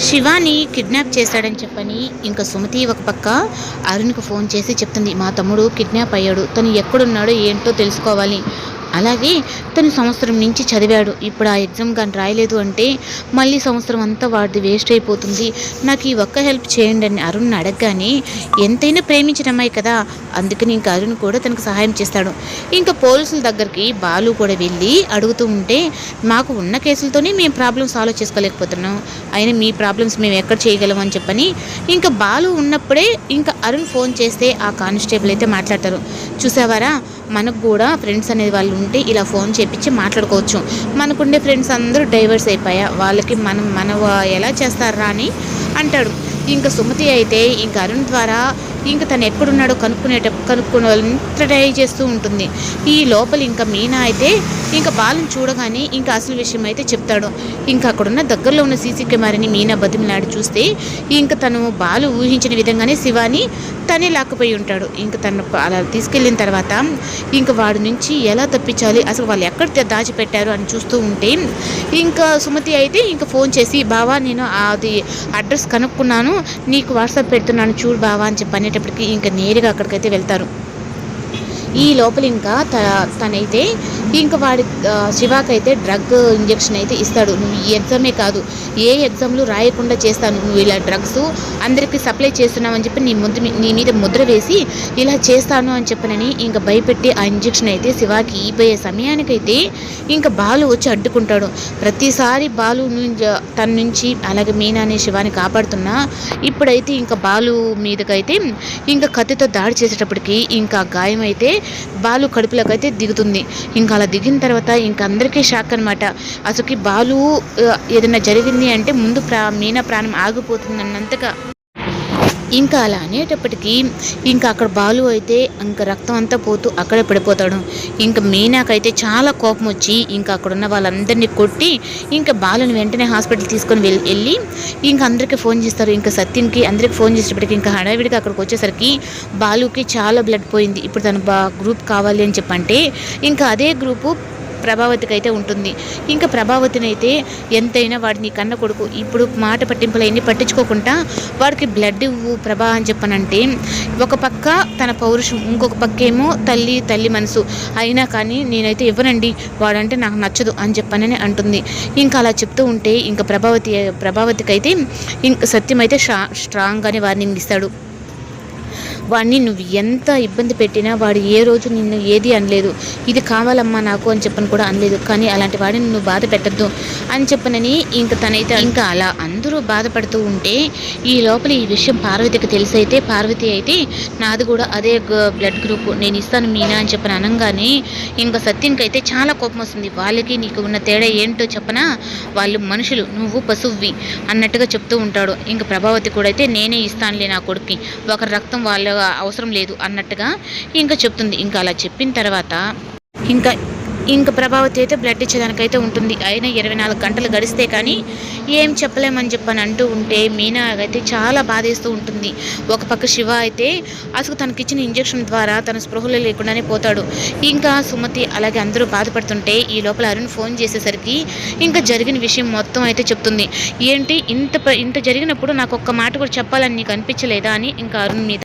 Shivani kidnap చేశాడని చెప్పని ఇంకా సుమతి ఒక పక్క అరుణ్కి ఫోన్ చేసి చెప్తుంది, మా తమ్ముడు కిడ్నాప్ అయ్యాడు, తను ఎక్కడున్నాడో ఏంటో తెలుసుకోవాలి. అలాగే తను సంవత్సరం నుంచి చదివాడు, ఇప్పుడు ఆ ఎగ్జామ్ కానీ రాయలేదు అంటే మళ్ళీ సంవత్సరం అంతా వాడిది వేస్ట్ అయిపోతుంది, నాకు ఈ ఒక్క హెల్ప్ చేయండి అని అరుణ్ని అడగగానే ఎంతైనా ప్రేమించిన అమ్మాయి కదా, అందుకని ఇంకా అరుణ్ కూడా తనకు సహాయం చేస్తాడు. ఇంకా పోలీసుల దగ్గరికి బాలు కూడా వెళ్ళి అడుగుతూ ఉంటే, మాకు ఉన్న కేసులతోనే మేము ప్రాబ్లమ్స్ సాల్వ్ చేసుకోలేకపోతున్నాం, అయినా మీ ప్రాబ్లమ్స్ మేము ఎక్కడ చేయగలం అని చెప్పని ఇంకా బాలు ఉన్నప్పుడే ఇంకా అరుణ్ ఫోన్ చేస్తే ఆ కానిస్టేబుల్ అయితే మాట్లాడతారు. చూసావారా, మనకు కూడా ఫ్రెండ్స్ అనేది వాళ్ళు ఉంటే ఇలా ఫోన్ చేపించి మాట్లాడుకోవచ్చు, మనకుండే ఫ్రెండ్స్ అందరూ డైవర్స్ అయిపోయా, వాళ్ళకి మన ఎలా చేస్తారా అని అంటాడు. ఇంకా సుమతి అయితే ఇంకా అరుణ్ ద్వారా ఇంకా తను ఎక్కడున్నాడో కనుక్కునే వాళ్ళని ట్రై చేస్తూ ఉంటుంది. ఈ లోపల ఇంకా మీనా అయితే ఇంకా బాలుని చూడగానే ఇంకా అసలు విషయం అయితే చెప్తాడు. ఇంకా అక్కడున్న దగ్గరలో ఉన్న సీసీ కెమెరాని మీనా బతిమలాడి చూస్తే ఇంకా తను బాలు ఊహించిన విధంగానే శివాని తనే లాక్కుపోయి ఉంటాడు. ఇంకా తను అలా తీసుకెళ్ళిన తర్వాత ఇంకా వాడి నుంచి ఎలా తప్పించాలి, అసలు వాళ్ళు ఎక్కడ దాచిపెట్టారు అని చూస్తూ ఉంటే ఇంకా సుమతి అయితే ఇంకా ఫోన్ చేసి, బావా నేను అది అడ్రస్ కనుక్కున్నాను, నీకు వాట్సాప్ పెడుతున్నాను చూడు బావా అని చెప్పి అనేటప్పటికి ఇంకా నేరుగా అక్కడికైతే వెళ్తారు. ఈ లోపల ఇంకా తనైతే ఇంకా వాడి శివాకైతే డ్రగ్ ఇంజెక్షన్ అయితే ఇస్తాడు. నువ్వు ఈ ఎగ్జామే కాదు ఏ ఎగ్జామ్లు రాయకుండా చేస్తాను, నువ్వు ఇలా డ్రగ్స్ అందరికీ సప్లై చేస్తున్నావు అని చెప్పి నీ మీద ముద్ర వేసి ఇలా చేస్తాను అని చెప్పనని ఇంకా భయపెట్టి ఆ ఇంజెక్షన్ అయితే శివాకి ఇవ్వబోయే సమయానికైతే ఇంకా బాలు వచ్చి అడ్డుకుంటాడు. ప్రతిసారి బాలు తన నుంచి అలాగే మీనా అనే శివాని కాపాడుతున్నా ఇప్పుడైతే ఇంకా బాలు మీదకైతే ఇంకా కత్తితో దాడి చేసేటప్పటికి ఇంకా గాయం అయితే బాలు కడుపులోకి అయితే దిగుతుంది. ఇంకా అలా దిగిన తర్వాత ఇంకా అందరికీ షాక్ అనమాట. అసలుకి బాలు ఏదైనా జరిగింది అంటే ముందు మీనా ప్రాణం ఆగిపోతుంది అన్నంతగా. ఇంకా అలా అనేటప్పటికీ ఇంకా అక్కడ బాలు అయితే ఇంకా రక్తం అంతా పోతూ అక్కడే పడిపోతాడు. ఇంకా మీనాకైతే చాలా కోపం వచ్చి ఇంకా అక్కడున్న వాళ్ళందరినీ కొట్టి ఇంకా బాలుని వెంటనే హాస్పిటల్ తీసుకొని వెళ్ళి ఇంకా అందరికీ ఫోన్ చేస్తారు. ఇంకా సత్యంకి అందరికి ఫోన్ చేసేటప్పటికి ఇంకా హడావిడిగా అక్కడికి వచ్చేసరికి బాలుకి చాలా బ్లడ్ పోయింది. ఇప్పుడు తన గ్రూప్ కావాలి అని చెప్పంటే ఇంకా అదే గ్రూపు ప్రభావతికి అయితే ఉంటుంది. ఇంకా ప్రభావతిని అయితే ఎంతైనా వాడిని కన్న కొడుకు, ఇప్పుడు మాట పట్టింపులు అన్నీ పట్టించుకోకుండా వాడికి బ్లడ్ ఇవ్వు ప్రభా అని చెప్పనంటే ఒక పక్క తన పౌరుషం, ఇంకొక పక్క ఏమో తల్లి మనసు, అయినా కానీ నేనైతే ఇవ్వనండి, వాడంటే నాకు నచ్చదు అని చెప్పనని అంటుంది. ఇంకా అలా చెప్తూ ఉంటే ఇంకా ప్రభావతికి అయితే ఇంకా సత్యం అయితే స్ట్రాంగ్గానే వార్నింగ్ ఇస్తాడు. వాడిని నువ్వు ఎంత ఇబ్బంది పెట్టినా వాడు ఏ రోజు నిన్ను ఏది అనలేదు, ఇది కావాలమ్మా నాకు అని చెప్పని కూడా అనలేదు, కానీ అలాంటి వాడిని నువ్వు బాధ పెట్టద్దు అని చెప్పనని ఇంకా తనైతే ఇంకా అలా అందరూ బాధపడుతూ ఉంటే ఈ లోపల ఈ విషయం పార్వతికి తెలిసైతే పార్వతి అయితే నాది కూడా అదే బ్లడ్ గ్రూప్, నేను ఇస్తాను మీనా అని చెప్పని అనగానే ఇంకా సత్యంకి అయితే చాలా కోపం వస్తుంది. వాళ్ళకి నీకు ఉన్న తేడా ఏంటో చెప్పనా, వాళ్ళు మనుషులు, నువ్వు పశువువి అన్నట్టుగా చెప్తూ ఉంటాడు. ఇంకా ప్రభావతి కూడా అయితే నేనే ఇస్తానులే నా కొడుక్కి, ఒకరి రక్తం వాళ్ళ అవసరం లేదు అన్నట్టుగా ఇంకా చెప్తుంది. ఇంకా అలా చెప్పిన తర్వాత ఇంకా ప్రభావతి అయితే బ్లడ్ ఇచ్చేదానికైతే ఉంటుంది. అయినా 24 గంటలు గడిస్తే కానీ ఏం చెప్పలేమని చెప్పని అంటూ ఉంటే మీనా అయితే చాలా బాధేస్తూ ఉంటుంది. ఒక పక్క శివ అయితే అసలు తనకిచ్చిన ఇంజెక్షన్ ద్వారా తన స్పృహలో లేకుండానే పోతాడు. ఇంకా సుమతి అలాగే అందరూ బాధపడుతుంటే ఈ లోపల అరుణ్ ఫోన్ చేసేసరికి ఇంకా జరిగిన విషయం మొత్తం అయితే చెప్తుంది. ఏంటి ఇంత జరిగినప్పుడు నాకు ఒక్క మాట కూడా చెప్పాలని నీకు అనిపించలేదా అని ఇంకా అరుణ్ మీద